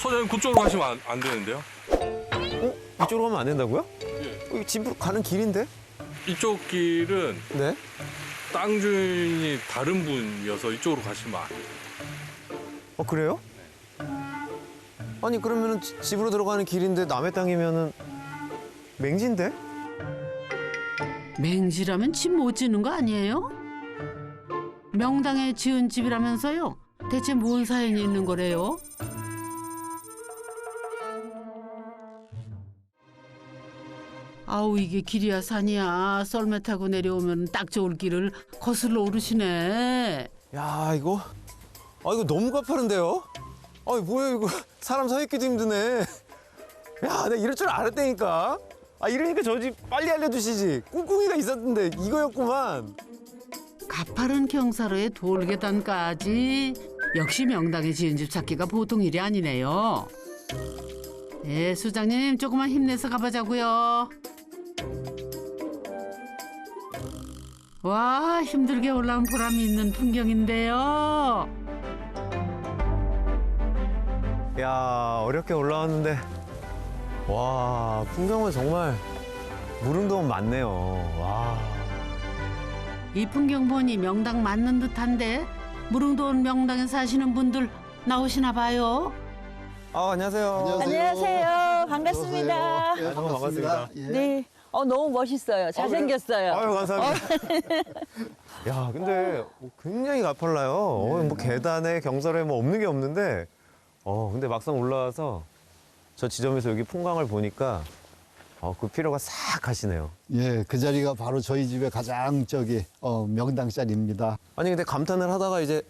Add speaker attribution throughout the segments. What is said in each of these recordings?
Speaker 1: 소장님 그쪽으로 가시면 안 되는데요?
Speaker 2: 이쪽으로 가면 안 된다고요?
Speaker 1: 예.
Speaker 2: 집으로 가는 길인데?
Speaker 1: 이쪽 길은
Speaker 2: 네.
Speaker 1: 땅 주인이 다른 분이어서 이쪽으로 가시면 안 돼요.
Speaker 2: 그래요? 아니 그러면은 집으로 들어가는 길인데 남의 땅이면은 맹지인데?
Speaker 3: 맹지라면 집 못 짓는 거 아니에요? 명당에 지은 집이라면서요? 대체 뭔 사연이 있는 거래요? 아우 이게 길이야 산이야. 썰매 타고 내려오면 딱 좋을 길을 거슬러 오르시네.
Speaker 2: 야 이거 이거 너무 가파른데요? 뭐야 이거 사람 서 있기도 힘드네. 야 내가 이럴 줄 알았다니까. 이러니까 저 집 빨리 알려주시지. 꿍꿍이가 있었는데 이거였구만.
Speaker 3: 가파른 경사로의 돌계단까지 역시 명당에 지은 집 찾기가 보통 일이 아니네요. 네, 수장님 조금만 힘내서 가보자고요. 와, 힘들게 올라온 보람이 있는 풍경인데요.
Speaker 2: 야 어렵게 올라왔는데 와 풍경은 정말 무릉도원 많네요. 와.
Speaker 3: 이 풍경 보니 명당 맞는 듯한데 무릉도원 명당에 사시는 분들 나오시나 봐요.
Speaker 2: 안녕하세요.
Speaker 4: 안녕하세요. 반갑습니다.
Speaker 2: 네, 너무 반갑습니다.
Speaker 5: 예.
Speaker 4: 네. 너무 멋있어요. 잘생겼어요.
Speaker 2: 아유 감사합니다. 야 근데 굉장히 가팔라요. 뭐 계단에 경사로에 뭐 없는 게 없는데 근데 막상 올라와서 저 지점에서 여기 풍광을 보니까 그 피로가 싹 가시네요.
Speaker 5: 예, 그 자리가 바로 저희 집의 가장 명당 자리입니다.
Speaker 2: 아니 근데 감탄을 하다가 이제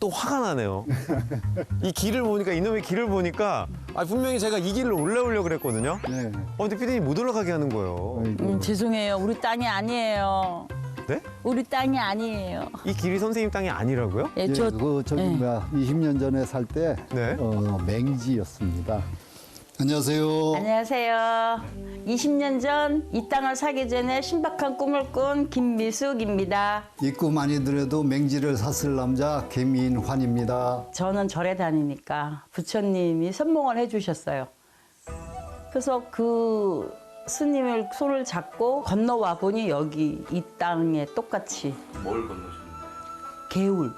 Speaker 2: 또 화가 나네요. 이 길을 보니까 이놈의 길을 보니까 분명히 제가 이 길을 올라오려고 그랬거든요.
Speaker 5: 네.
Speaker 2: 근데 피디님 못 올라가게 하는 거예요.
Speaker 4: 죄송해요. 우리 땅이 아니에요.
Speaker 2: 네?
Speaker 4: 우리 땅이 아니에요.
Speaker 2: 이 길이 선생님 땅이 아니라고요?
Speaker 4: 예,
Speaker 5: 예,
Speaker 4: 저
Speaker 5: 저기 20년 전에 살 때
Speaker 2: 네.
Speaker 5: 맹지였습니다. 안녕하세요.
Speaker 4: 안녕하세요. 20년 전 이 땅을 사기 전에 신박한 꿈을 꾼 김미숙입니다.
Speaker 5: 입구 많이 들어도 맹지를 샀을 남자 김인환입니다.
Speaker 4: 저는 절에 다니니까 부처님이 선몽을 해주셨어요. 그래서 그 스님을 손을 잡고 건너와 보니 여기 이 땅에 똑같이
Speaker 1: 뭘 건너셨는데?
Speaker 4: 개울.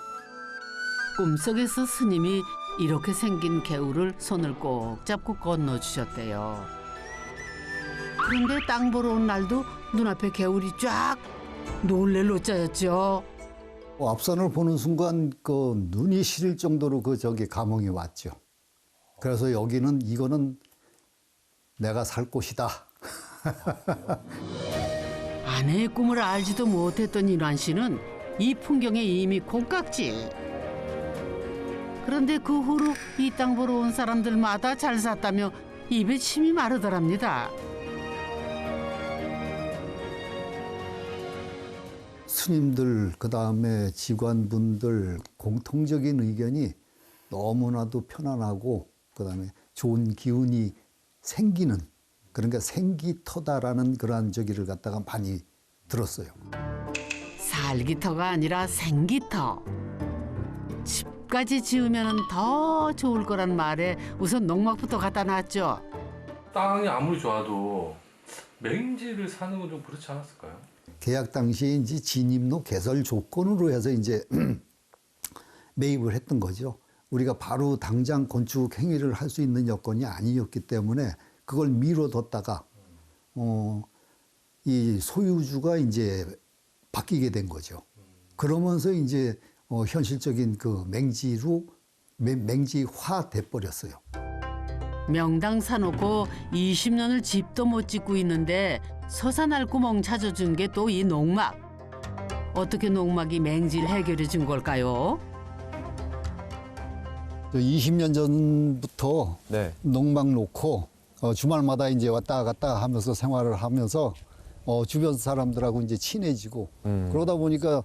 Speaker 3: 꿈속에서 스님이 이렇게 생긴 개울을 손을 꼭 잡고 건너주셨대요. 그런데 땅 보러 온 날도 눈앞에 개울이 쫙 놀랄 노짜였죠.
Speaker 5: 앞선을 보는 순간 그 눈이 시릴 정도로 감흥이 왔죠. 그래서 이거는 내가 살 곳이다.
Speaker 3: 아내의 꿈을 알지도 못했던 인환 씨는 이 풍경에 이미 콩깍지. 그런데 그 후로 이 땅 보러 온 사람들마다 잘 샀다며 입에 침이 마르더랍니다.
Speaker 5: 스님들 그다음에 직원분들 공통적인 의견이 너무나도 편안하고 그다음에 좋은 기운이 생기는 그러니까 생기터다라는 그러한 저기를 갖다가 많이 들었어요.
Speaker 3: 살기터가 아니라 생기터. 집까지 지으면 더 좋을 거란 말에 우선 농막부터 갖다 놨죠.
Speaker 1: 땅이 아무리 좋아도 맹지를 사는 건 좀 그렇지 않았을까요?
Speaker 5: 계약 당시에 이제 진입로 개설 조건으로 해서 이제 매입을 했던 거죠. 우리가 바로 당장 건축 행위를 할 수 있는 여건이 아니었기 때문에 그걸 미뤄뒀다가 이 소유주가 이제 바뀌게 된 거죠. 그러면서 이제 현실적인 그 맹지화 돼 버렸어요.
Speaker 3: 명당 사놓고 20년을 집도 못 짓고 있는데 서산할 구멍 찾아준 게 또 이 농막. 어떻게 농막이 맹지를 해결해 준 걸까요?
Speaker 5: 20년 전부터
Speaker 2: 네.
Speaker 5: 농막 놓고 주말마다 이제 왔다 갔다 하면서 생활을 하면서 주변 사람들하고 이제 친해지고 그러다 보니까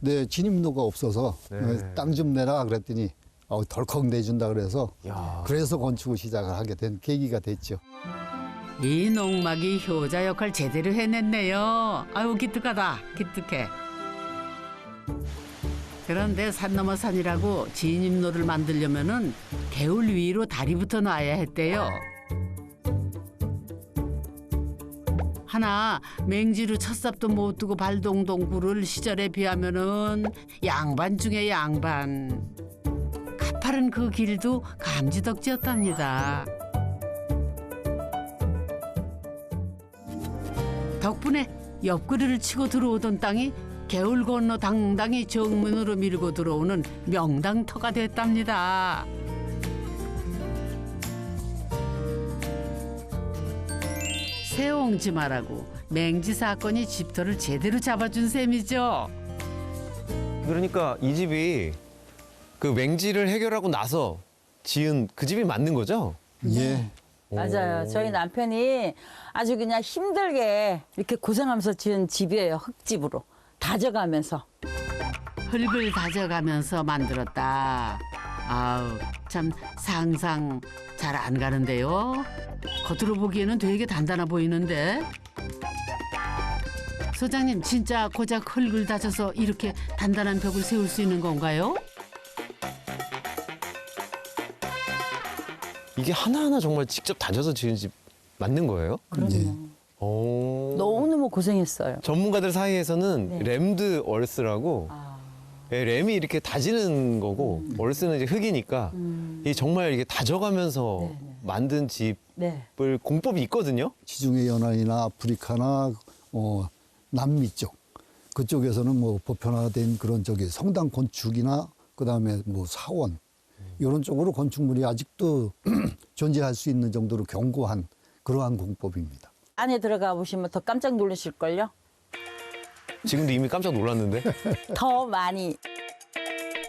Speaker 5: 내 진입로가 없어서
Speaker 2: 네.
Speaker 5: 땅 좀 내라 그랬더니 덜컥 내준다 그래서
Speaker 2: 야.
Speaker 5: 그래서 건축을 시작을 하게 된 계기가 됐죠.
Speaker 3: 이 농막이 효자 역할 제대로 해냈네요. 아유 기특하다, 기특해. 그런데 산 넘어 산이라고 진입로를 만들려면은 개울 위로 다리부터 놔야 했대요. 하나 맹지로 첫삽도 못 두고 발동동 구를 시절에 비하면은 양반 중에 양반. 가파른 그 길도 감지덕지였답니다. 덕분에 옆구리를 치고 들어오던 땅이 개울 건너 당당히 정문으로 밀고 들어오는 명당터가 됐답니다. 새옹지마라고 맹지 사건이 집터를 제대로 잡아준 셈이죠.
Speaker 2: 그러니까 이 집이 그 맹지를 해결하고 나서 지은 그 집이 맞는 거죠?
Speaker 5: 예.
Speaker 4: 맞아요. 저희 남편이 아주 그냥 힘들게 이렇게 고생하면서 지은 집이에요. 흙집으로. 다져가면서.
Speaker 3: 흙을 다져가면서 만들었다. 아우 참 상상 잘 안 가는데요. 겉으로 보기에는 되게 단단해 보이는데. 소장님 진짜 고작 흙을 다져서 이렇게 단단한 벽을 세울 수 있는 건가요?
Speaker 2: 이게 하나하나 정말 직접 다져서 지은 집 맞는 거예요?
Speaker 5: 예.
Speaker 2: 오.
Speaker 4: 너무너무 고생했어요.
Speaker 2: 전문가들 사이에서는
Speaker 4: 네.
Speaker 2: 램드 얼스라고 예, 램이 이렇게 다지는 거고 얼스는 이제 흙이니까 이게 정말 이게 다져가면서
Speaker 4: 네, 네.
Speaker 2: 만든 집을
Speaker 4: 네.
Speaker 2: 공법이 있거든요.
Speaker 5: 지중해 연안이나 아프리카나 남미 쪽 그쪽에서는 뭐 보편화된 그런 성당 건축이나 그다음에 뭐 사원 이런 쪽으로 건축물이 아직도 존재할 수 있는 정도로 견고한 그러한 공법입니다.
Speaker 4: 안에 들어가 보시면 더 깜짝 놀라실걸요?
Speaker 2: 지금도 이미 깜짝 놀랐는데.
Speaker 4: 더 많이.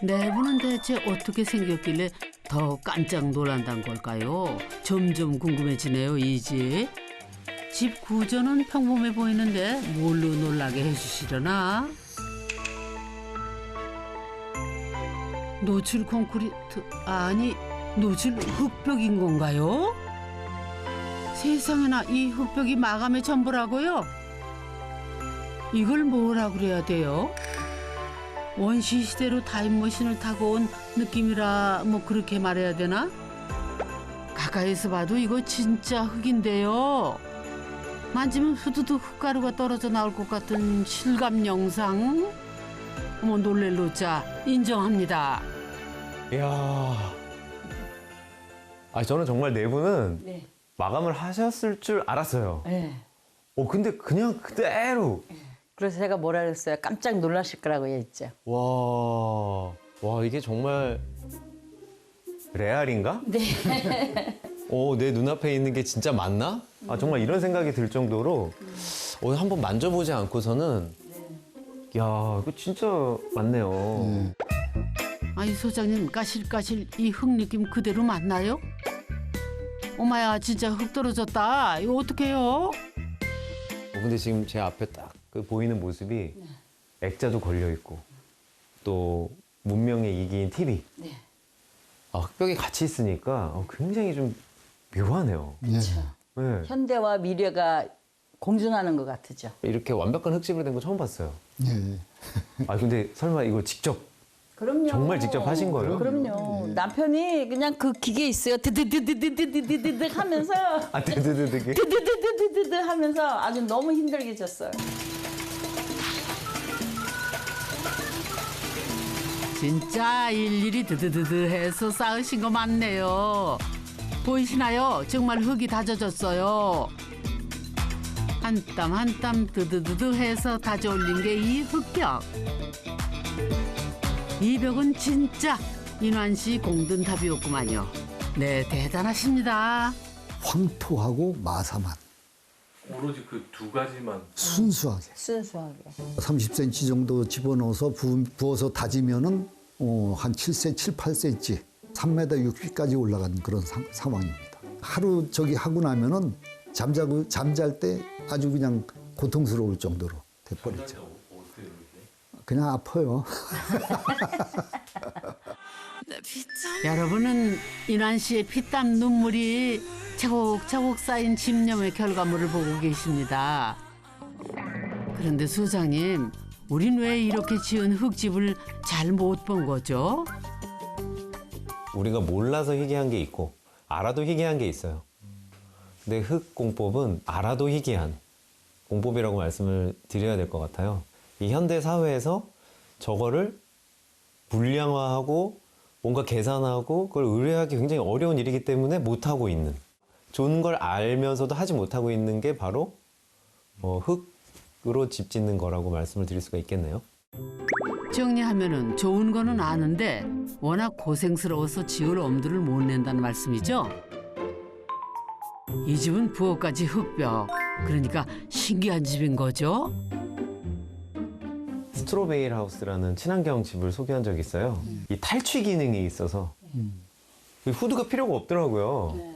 Speaker 3: 내부는 대체 어떻게 생겼길래 더 깜짝 놀란다는 걸까요? 점점 궁금해지네요, 이 집. 집 구조는 평범해 보이는데 뭘로 놀라게 해주시려나? 노출 콘크리트, 아니 노출 흙벽인 건가요? 세상에나 이 흙벽이 마감의 전부라고요? 이걸 뭐라 그래야 돼요? 원시 시대로 타임머신을 타고 온 느낌이라 뭐 그렇게 말해야 되나? 가까이서 봐도 이거 진짜 흙인데요. 만지면 후두둑 흙가루가 떨어져 나올 것 같은 실감 영상. 어머 놀랄 노자 인정합니다.
Speaker 2: 이야. 아 저는 정말 내부는
Speaker 4: 네.
Speaker 2: 마감을 하셨을 줄 알았어요.
Speaker 4: 네.
Speaker 2: 근데 그냥 그대로.
Speaker 4: 그래서 제가 뭐라 그랬어요? 깜짝 놀라실 거라고 했죠.
Speaker 2: 와 이게 정말 레알인가?
Speaker 4: 네.
Speaker 2: 내 눈앞에 있는 게 진짜 맞나? 아 정말 이런 생각이 들 정도로 한번 만져보지 않고서는 야 이거 진짜 맞네요.
Speaker 3: 아이 소장님 까실까실 이 흙 느낌 그대로 맞나요? 어마야 진짜 흙 떨어졌다. 이거 어떡해요?
Speaker 2: 근데 지금 제 앞에 딱 그 보이는 모습이 액자도 걸려 있고 또 문명의 이기인 TV.
Speaker 4: 네.
Speaker 2: 흙벽이 같이 있으니까 굉장히 좀 묘하네요.
Speaker 5: 예.
Speaker 2: 네.
Speaker 4: 현대와 미래가 공존하는 것 같으죠.
Speaker 2: 이렇게 완벽한 흙집으로 된 거 처음 봤어요.
Speaker 5: 예.
Speaker 2: 근데 설마 이거 직접
Speaker 4: 그럼요.
Speaker 2: 정말 직접 하신 거예요?
Speaker 4: 그럼요. 남편이 그냥 그 기계 있어요. 드드드드드드드드드 하면서
Speaker 2: 드드드드게.
Speaker 4: 드드드드드드 하면서 아주 너무 힘들게 졌어요.
Speaker 3: 진짜 일일이 드드드드 해서 쌓으신 거 맞네요. 보이시나요? 정말 흙이 다져졌어요. 한 땀 한 땀 드드드드 해서 다져 올린 게 이 흙벽. 이 벽은 진짜 인환씨 공든탑이었구만요. 네, 대단하십니다.
Speaker 5: 황토하고 마사만
Speaker 1: 오로지 그 두 가지만.
Speaker 5: 순수하게
Speaker 4: 순수하게.
Speaker 5: 30cm 정도 집어넣어서 부어서 다지면은 한 7cm, 7, 8cm, 3m 60까지 올라간 그런 상황입니다. 하루 저기 하고 나면은 잠잘 때 아주 그냥 고통스러울 정도로 돼버리죠. 그냥 아파요.
Speaker 3: 여러분은 인환 씨의 피땀 눈물이 차곡차곡 쌓인 집념의 결과물을 보고 계십니다. 그런데 소장님, 우린 왜 이렇게 지은 흙집을 잘 못 본 거죠?
Speaker 2: 우리가 몰라서 희귀한 게 있고 알아도 희귀한 게 있어요. 근데 흙 공법은 알아도 희귀한 공법이라고 말씀을 드려야 될 것 같아요. 이 현대 사회에서 저거를 물량화하고 뭔가 계산하고 그걸 의뢰하기 굉장히 어려운 일이기 때문에 못하고 있는, 좋은 걸 알면서도 하지 못하고 있는 게 바로 흙으로 집 짓는 거라고 말씀을 드릴 수가 있겠네요.
Speaker 3: 정리하면은 좋은 거는 아는데 워낙 고생스러워서 지을 엄두를 못 낸다는 말씀이죠? 이 집은 부엌까지 흙벽, 그러니까 신기한 집인 거죠?
Speaker 2: 스트로베일 하우스라는 친환경 집을 소개한 적이 있어요. 이 탈취 기능이 있어서 이 후드가 필요가 없더라고요.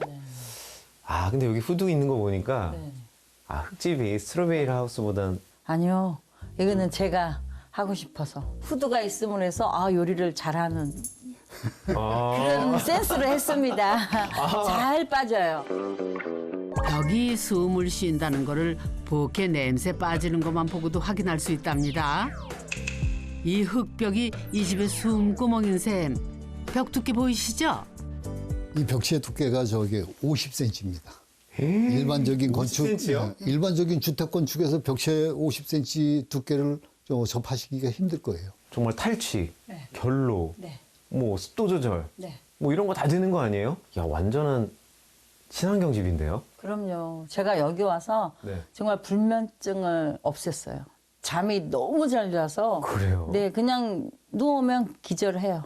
Speaker 2: 아, 근데 여기 후드 있는 거 보니까 아, 흙집이 스트로베일 하우스보단
Speaker 4: 아니요. 이거는 제가 하고 싶어서 후드가 있음으로 해서 요리를 잘하는 그런 센스로 했습니다. 잘 빠져요.
Speaker 3: 벽이 숨을 쉰다는 거를 부엌에 냄새 빠지는 것만 보고도 확인할 수 있답니다. 이 흙벽이 이 집의 숨구멍인 셈. 벽 두께 보이시죠?
Speaker 5: 이 벽시의 두께가 저기 50cm입니다. 일반적인 건축,
Speaker 2: 50cm 요?
Speaker 5: 일반적인 주택 건축에서 벽시의 50cm 두께를 접하시기가 힘들 거예요.
Speaker 2: 정말 탈취, 결로,
Speaker 4: 네.
Speaker 2: 뭐 습도 조절,
Speaker 4: 네.
Speaker 2: 뭐 이런 거 다 되는 거 아니에요? 야, 완전한 친환경 집인데요?
Speaker 4: 그럼요. 제가 여기 와서
Speaker 2: 네.
Speaker 4: 정말 불면증을 없앴어요. 잠이 너무 잘 자서.
Speaker 2: 그래요?
Speaker 4: 네, 그냥 누우면 기절해요.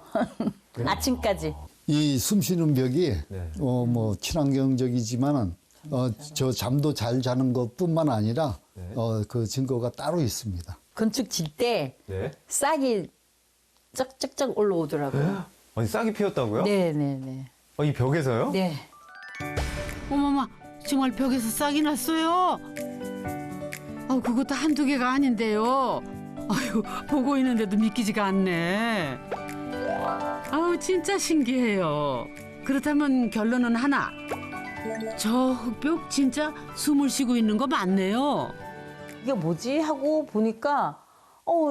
Speaker 4: 아침까지.
Speaker 5: 이 숨쉬는 벽이
Speaker 2: 네.
Speaker 5: 뭐 친환경적이지만은 저 잠도 잘 자는 것뿐만 아니라
Speaker 2: 네.
Speaker 5: 그 증거가 따로 있습니다.
Speaker 4: 건축 질 때
Speaker 2: 네.
Speaker 4: 싹이 쩍쩍쩍 올라오더라고요.
Speaker 2: 아니, 싹이 피었다고요?
Speaker 4: 네네네.
Speaker 2: 이 벽에서요?
Speaker 4: 네.
Speaker 3: 어머마, 정말 벽에서 싹이 났어요. 그것도 한두 개가 아닌데요. 아유, 보고 있는데도 믿기지가 않네. 아우, 진짜 신기해요. 그렇다면 결론은 하나. 저 흙벽 진짜 숨을 쉬고 있는 거 맞네요.
Speaker 4: 이게 뭐지? 하고 보니까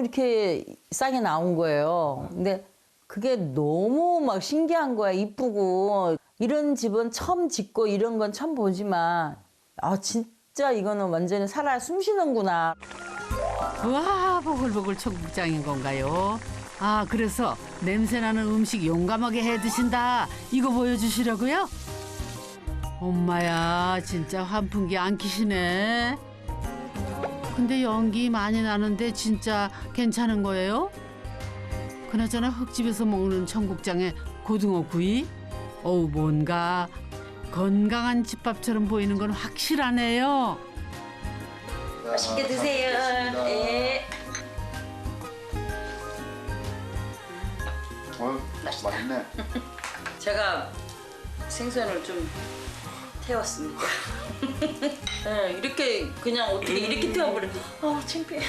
Speaker 4: 이렇게 싹이 나온 거예요. 근데 그게 너무 막 신기한 거야. 이쁘고. 이런 집은 처음 짓고 이런 건 처음 보지만 진짜 이거는 완전히 살아 숨쉬는구나.
Speaker 3: 와, 보글보글 청국장인 건가요? 그래서 냄새나는 음식 용감하게 해 드신다. 이거 보여주시려고요? 엄마야, 진짜 환풍기 안 키시네. 근데 연기 많이 나는데 진짜 괜찮은 거예요? 그나저나 흙집에서 먹는 청국장에 고등어 구이? 뭔가 건강한 집밥처럼 보이는 건 확실하네요.
Speaker 4: 맛있게 드세요. 네.
Speaker 5: 맛있네.
Speaker 4: 제가 생선을 좀 태웠습니다. 네, 이렇게 그냥 어떻게 이렇게 태워버려. 창피해.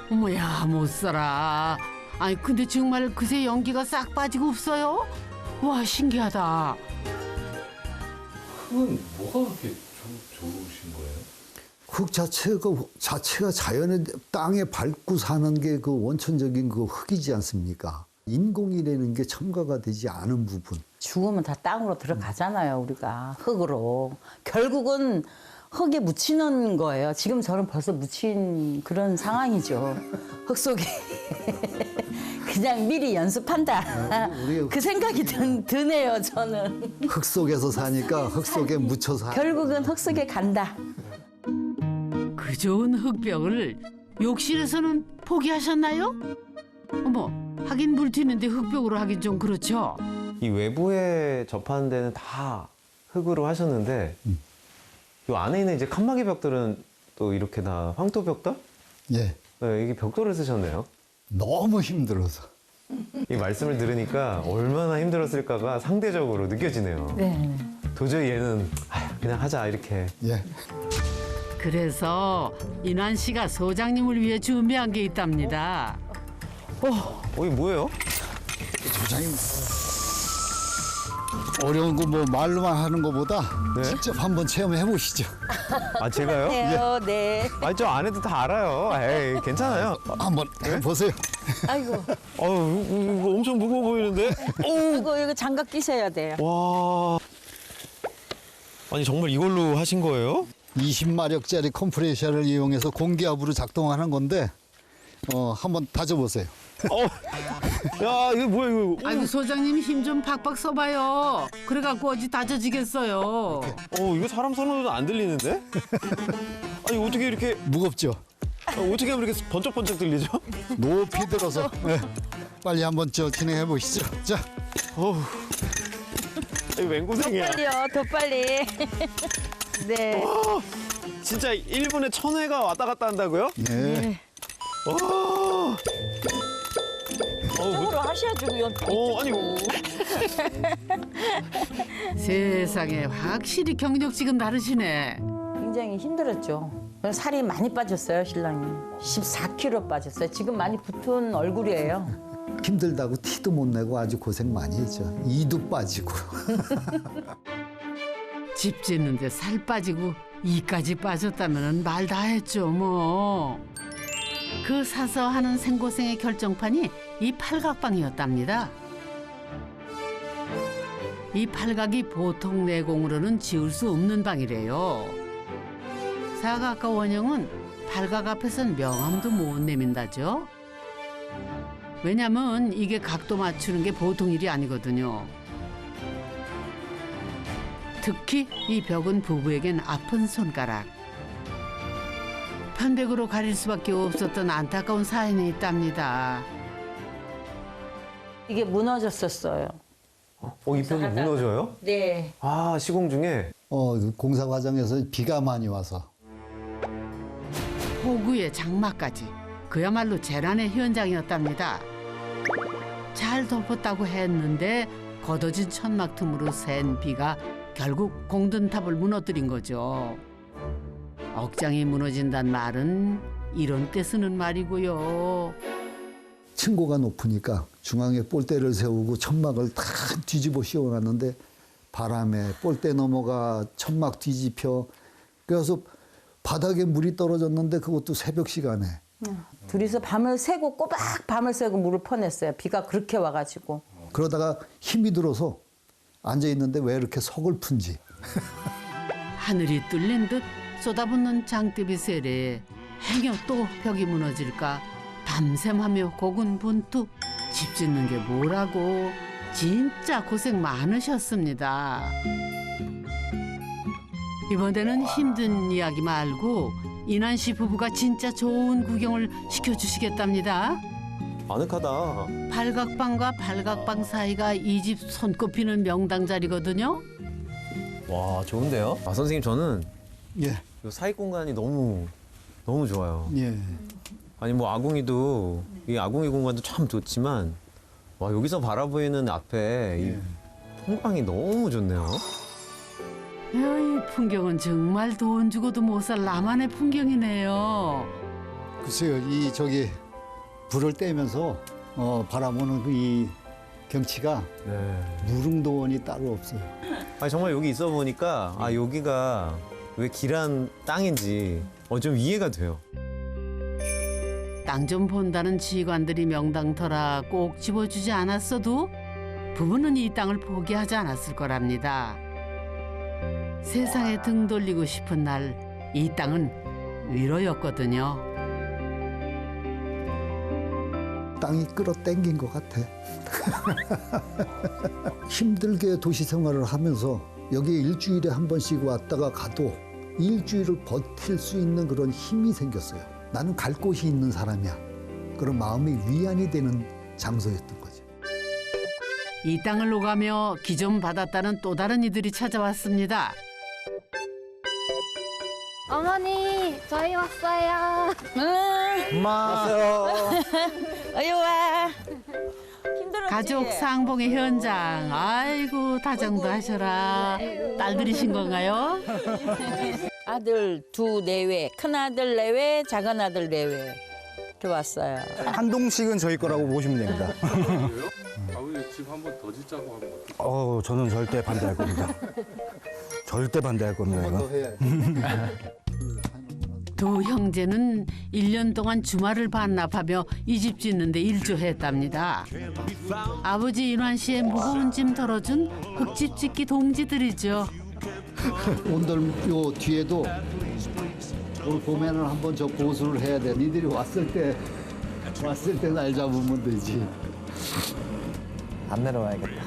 Speaker 3: 어머야, 못 살아. 근데 정말 그새 연기가 싹 빠지고 없어요? 와, 신기하다.
Speaker 1: 흙은 뭐가 그렇게 좋으신 거예요?
Speaker 5: 흙 자체가 자연의 땅에 밟고 사는 게 그 원천적인 그 흙이지 않습니까? 인공이라는 게 첨가가 되지 않은 부분.
Speaker 4: 죽으면 다 땅으로 들어가잖아요, 우리가. 흙으로. 결국은 흙에 묻히는 거예요. 지금 저는 벌써 묻힌 그런 상황이죠. 흙 속에. 그냥 미리 연습한다. 그 생각이 드네요, 저는.
Speaker 5: 흙 속에서 사니까 흙 속에 묻혀 사.
Speaker 4: 결국은 흙 속에 간다.
Speaker 3: 그 좋은 흙벽을 욕실에서는 포기하셨나요? 어머, 하긴 물 튀는데 흙벽으로 하긴 좀 그렇죠.
Speaker 2: 이 외부에 접하는 데는 다 흙으로 하셨는데 이 안에 있는 이제 칸막이 벽들은 또 이렇게 다 황토 벽돌?
Speaker 5: 예.
Speaker 2: 네, 이게 벽돌을 쓰셨네요.
Speaker 5: 너무 힘들어서.
Speaker 2: 이 말씀을 들으니까 얼마나 힘들었을까가 상대적으로 느껴지네요.
Speaker 4: 네.
Speaker 2: 도저히 얘는 그냥 하자 이렇게.
Speaker 5: 예.
Speaker 3: 그래서 인환 씨가 소장님을 위해 준비한 게 있답니다.
Speaker 2: 이게 뭐예요?
Speaker 5: 소장님. 어려운 거 뭐 말로만 하는 것보다
Speaker 2: 네?
Speaker 5: 직접 한번 체험해 보시죠.
Speaker 2: 아, 제가요?
Speaker 4: 네.
Speaker 2: 아니, 저 안 해도 다 알아요. 에이, 괜찮아요.
Speaker 5: 한번 해보세요.
Speaker 4: 아이고,
Speaker 2: 이거 엄청 무거워 보이는데?
Speaker 4: 이거 장갑 끼셔야 돼요.
Speaker 2: 와. 아니, 정말 이걸로 하신 거예요?
Speaker 5: 20마력짜리 컴프레셔를 이용해서 공기압으로 작동하는 건데 한번 다져보세요.
Speaker 2: 야, 이거 뭐야, 이거.
Speaker 3: 아이고 소장님 힘 좀 박박 써봐요. 그래갖고 어디 다져지겠어요.
Speaker 2: 이거 사람 손으로도 안 들리는데? 아니, 어떻게 이렇게,
Speaker 5: 무겁죠?
Speaker 2: 어떻게 하면 이렇게 번쩍번쩍 들리죠?
Speaker 5: 높이 들어서 네. 빨리 한번 진행해 보시죠. 자,
Speaker 2: 이거 맹고생이야.
Speaker 4: 빨리요, 더 빨리. 네.
Speaker 2: 진짜 1분에 1000회가 왔다 갔다 한다고요?
Speaker 5: 네.
Speaker 4: 이쪽으로 하셔야죠,
Speaker 2: 아니,
Speaker 3: 세상에 확실히 경력직은 다르시네.
Speaker 4: 굉장히 힘들었죠. 살이 많이 빠졌어요, 신랑이. 14kg 빠졌어요. 지금 많이 붙은 얼굴이에요.
Speaker 5: 힘들다고 티도 못 내고 아주 고생 많이 했죠. 이도 빠지고.
Speaker 3: 집 짓는데 살 빠지고 이까지 빠졌다면 말 다 했죠 뭐. 그 사서 하는 생고생의 결정판이 이 팔각방이었답니다. 이 팔각이 보통 내공으로는 지을 수 없는 방이래요. 사각과 원형은 팔각 앞에선 명함도 못 내민다죠. 왜냐면 이게 각도 맞추는 게 보통 일이 아니거든요. 특히 이 벽은 부부에겐 아픈 손가락. 편백으로 가릴 수밖에 없었던 안타까운 사연이 있답니다.
Speaker 4: 이게 무너졌었어요.
Speaker 2: 이 벽이 무너져요?
Speaker 4: 네.
Speaker 2: 아, 시공 중에?
Speaker 5: 공사 과정에서 비가 많이 와서.
Speaker 3: 폭우에 장마까지 그야말로 재난의 현장이었답니다. 잘 덮었다고 했는데 걷어진 천막 틈으로 샌 비가 결국 공든탑을 무너뜨린 거죠. 억장이 무너진단 말은 이런 때 쓰는 말이고요.
Speaker 5: 층고가 높으니까 중앙에 볼대를 세우고 천막을 다 뒤집어 씌워놨는데 바람에 볼대 넘어가 천막 뒤집혀 그래서 바닥에 물이 떨어졌는데 그것도 새벽 시간에
Speaker 4: 둘이서 밤을 새고 꼬박 밤을 새고 물을 퍼냈어요. 비가 그렇게 와가지고.
Speaker 5: 그러다가 힘이 들어서 앉아있는데 왜 이렇게 서글픈지.
Speaker 3: 하늘이 뚫린 듯 쏟아붓는 장대비 세례에 행여 또 벽이 무너질까 밤샘하며 고군분투. 집 짓는 게 뭐라고 진짜 고생 많으셨습니다. 이번에는 힘든 이야기 말고 인한 씨 부부가 진짜 좋은 구경을 시켜주시겠답니다.
Speaker 2: 아늑하다.
Speaker 3: 팔각방과 팔각방 사이가 이 집 손꼽히는 명당 자리거든요.
Speaker 2: 와, 좋은데요? 아, 선생님, 저는
Speaker 5: 예,
Speaker 2: 이 사익 공간이 너무 좋아요.
Speaker 5: 예.
Speaker 2: 아니, 뭐, 아궁이도, 이 아궁이 공간도 참 좋지만, 와, 여기서 바라보이는 앞에 이 풍광이 너무 좋네요.
Speaker 3: 이야, 이 풍경은 정말 돈 주고도 못 살 나만의 풍경이네요.
Speaker 5: 글쎄요, 이 저기 불을 떼면서 바라보는 이 경치가
Speaker 2: 네.
Speaker 5: 무릉도원이 따로 없어요.
Speaker 2: 아니, 정말 여기 있어 보니까, 아, 여기가 왜 길한 땅인지, 좀 이해가 돼요.
Speaker 3: 땅 좀 본다는 지관들이 명당터라 꼭 집어주지 않았어도 부부는 이 땅을 포기하지 않았을 거랍니다. 세상에 등 돌리고 싶은 날 이 땅은 위로였거든요.
Speaker 5: 땅이 끌어당긴 것 같아. 힘들게 도시 생활을 하면서 여기에 일주일에 한 번씩 왔다가 가도 일주일을 버틸 수 있는 그런 힘이 생겼어요. 나는 갈 곳이 있는 사람이야. 그런 마음이 위안이 되는 장소였던 거죠.
Speaker 3: 이 땅을 오가며 기좀 받았다는 또 다른 이들이 찾아왔습니다.
Speaker 6: 어머니, 저희 왔어요.
Speaker 4: 응.
Speaker 2: 왔어요.
Speaker 4: 어여 와. 힘들었지?
Speaker 3: 가족 상봉의 현장. 아이고 다정도 하셔라. 딸들이신 건가요?
Speaker 4: 아들 두 내외, 큰 아들 내외, 작은 아들 내외. 이렇게 왔어요.
Speaker 7: 한동씩은 저희 거라고 보시면 됩니다.
Speaker 1: 우리 집 한 번 더 짓자고 하면 어떡해?
Speaker 7: 저는 절대 반대할 겁니다. 절대 반대할 겁니다. 이거.
Speaker 3: 두 형제는 1년 동안 주말을 반납하며 이 집 짓는데 일조했답니다. 아버지 인환 씨의 무거운 짐 덜어준 흙집 짓기 동지들이죠.
Speaker 5: 온돌 요 뒤에도 올 봄에는 한번 저 보수를 해야 돼. 니들이 왔을 때 날 잡으면 되지.
Speaker 8: 안 내려와야겠다.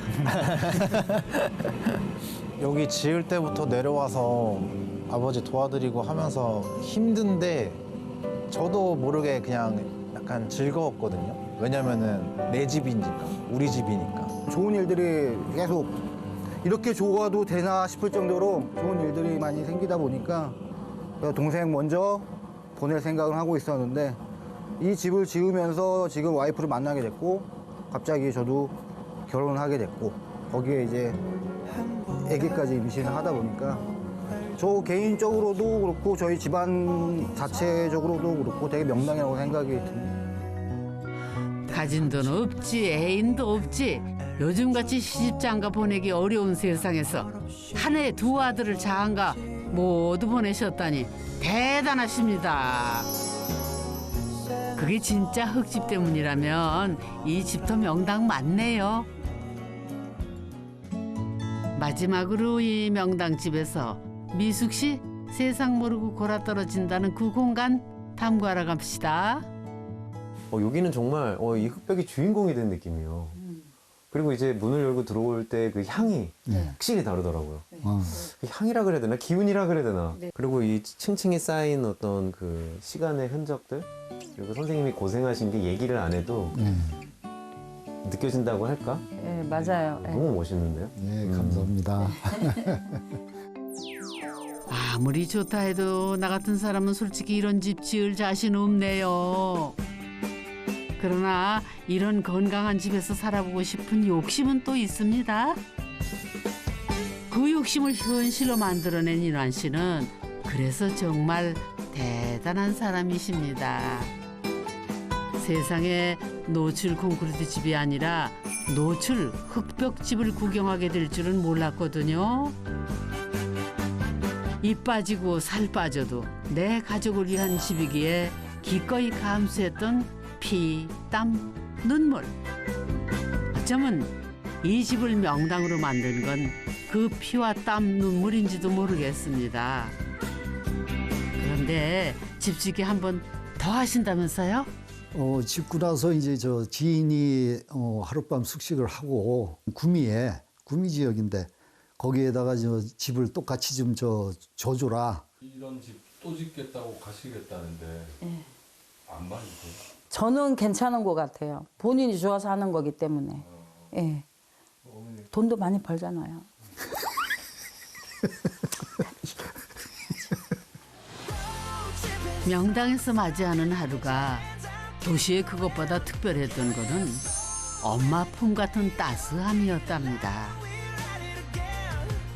Speaker 8: 여기 지을 때부터 내려와서 아버지 도와드리고 하면서 힘든데 저도 모르게 그냥 약간 즐거웠거든요. 왜냐면은 내 집이니까, 우리 집이니까.
Speaker 7: 좋은 일들이 계속 이렇게 좋아도 되나 싶을 정도로 좋은 일들이 많이 생기다 보니까 동생 먼저 보낼 생각을 하고 있었는데 이 집을 지으면서 지금 와이프를 만나게 됐고 갑자기 저도 결혼을 하게 됐고 거기에 이제 아기까지 임신을 하다 보니까 저 개인적으로도 그렇고 저희 집안 자체적으로도 그렇고 되게 명당이라고 생각이 듭니다.
Speaker 3: 가진 돈 없지, 애인도 없지. 요즘같이 시집장가 보내기 어려운 세상에서 한 해에 두 아들을 장가 모두 보내셨다니 대단하십니다. 그게 진짜 흙집 때문이라면 이 집도 명당 맞네요. 마지막으로 이 명당집에서 미숙 씨 세상 모르고 골아떨어진다는 그 공간 탐구하러 갑시다.
Speaker 2: 여기는 정말 이 흙벽이 주인공이 된 느낌이에요. 그리고 이제 문을 열고 들어올 때 그 향이 확실히 다르더라고요. 그 향이라 그래야 되나? 기운이라 그래야 되나? 그리고 이 층층이 쌓인 어떤 그 시간의 흔적들, 그리고 선생님이 고생하신 게 얘기를 안 해도 느껴진다고 할까?
Speaker 4: 네, 맞아요. 네.
Speaker 2: 너무 멋있는데요?
Speaker 5: 네, 감사합니다.
Speaker 3: 아무리 좋다 해도 나 같은 사람은 솔직히 이런 집 지을 자신 없네요. 그러나 이런 건강한 집에서 살아보고 싶은 욕심은 또 있습니다. 그 욕심을 현실로 만들어낸 인환 씨는 그래서 정말 대단한 사람이십니다. 세상에 노출 콘크리트 집이 아니라 노출 흙벽집을 구경하게 될 줄은 몰랐거든요. 이 빠지고 살 빠져도 내 가족을 위한 집이기에 기꺼이 감수했던 피, 땀, 눈물. 어쩌면 이 집을 명당으로 만든 건 그 피와 땀, 눈물인지도 모르겠습니다. 그런데 집짓기 한 번 더 하신다면서요?
Speaker 5: 짓고 나서 이제 저 지인이 하룻밤 숙식을 하고 구미 지역인데 거기에다가 저 집을 똑같이 좀 줘줘라.
Speaker 1: 이런 집 또 짓겠다고 가시겠다는데 안 맞으세요?
Speaker 4: 저는 괜찮은 것 같아요. 본인이 좋아서 하는 거기 때문에. 예. 돈도 많이 벌잖아요.
Speaker 3: 명당에서 맞이하는 하루가 도시의 그것보다 특별했던 것은 엄마 품 같은 따스함이었답니다.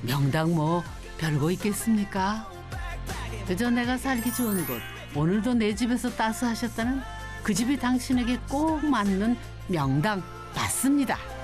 Speaker 3: 명당 뭐 별거 있겠습니까? 그저 내가 살기 좋은 곳, 오늘도 내 집에서 따스하셨다는 그 집이 당신에게 꼭 맞는 명당 맞습니다.